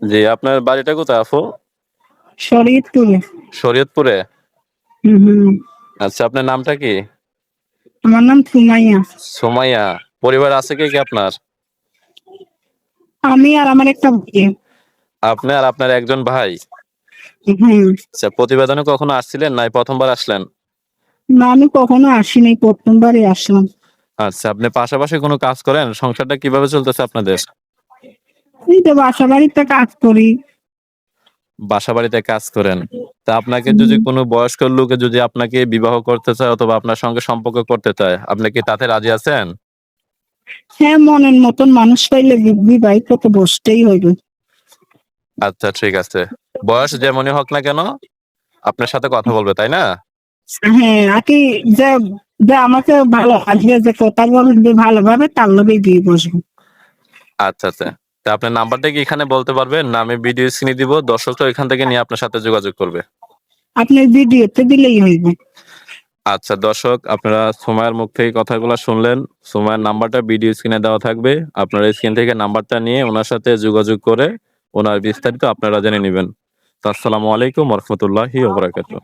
জি, আপনার বাড়িটা কোথায় আপু? শরীয়তপুরে। শরীয়তপুরে? হুম। আচ্ছা, আপনার নামটা কি? আমার নাম সুমাইয়া। সুমাইয়া। পরিবার আছে কে আপনার? আমি আর আমার একটা ভাই। আপনি আর আপনার একজন ভাই? হুম। আচ্ছা, প্রতিবেদনে কখনো আসছিলেন নাই প্রথমবার আসলেন? না, আমি কখনো আসিনি, প্রথমবারই আসলাম। আচ্ছা, আপনি পাশাপাশি কোনো কাজ করেন? সংসারটা কিভাবে চলতেছে আপনাদের? এই তো বাসা বাড়িতে কাজ করি। বাসাবাড়িতে কাজ করেন। তা আপনাকে যদি হুম। কোনো বয়স্ক লোকে যদি আপনাকে বিবাহ করতে চায় অথবা আপনার সঙ্গে সম্পর্ক করতে চায়, আপনি কি তাতে রাজি আছেন? হ্যাঁ, মনের মতন মানুষ পাইলে বিবাহিত তো বসতেই হইবে। আচ্ছা, ঠিক আছে। বয়স যেমনই হোক না কেন, আপনার সাথে কথা বলবে, তাই না? হ্যাঁ, আকি যে যে আমাকে ভালো লাগবে, যে কথা বলবে ভালোভাবে, তার লগেই বিয়ে বসবো। আচ্ছা, আচ্ছা। তা আপনার নাম্বারটা কি এখানে বলতে পারবেন? না আমি ভিডিও স্ক্রিনে দিব। দর্শকরা এখান থেকে নিয়ে আপনার সাথে যোগাযোগ করবে। আপনি ভিডিওতে দিলেই হইবে। আচ্ছা দর্শক, আপনারা সুমাইয়ার মুখ থেকে কথাগুলা শুনলেন। সুমাইয়ার নাম্বারটা ভিডিও স্ক্রিনে দেওয়া থাকবে। আপনারা স্ক্রিন থেকে নাম্বারটা নিয়ে উনার সাথে যোগাযোগ করে উনার বিস্তারিত আপনারা জেনে নিবেন। তো আসসালামু আলাইকুম ওয়া রাহমাতুল্লাহি ওয়া বারাকাতুহু।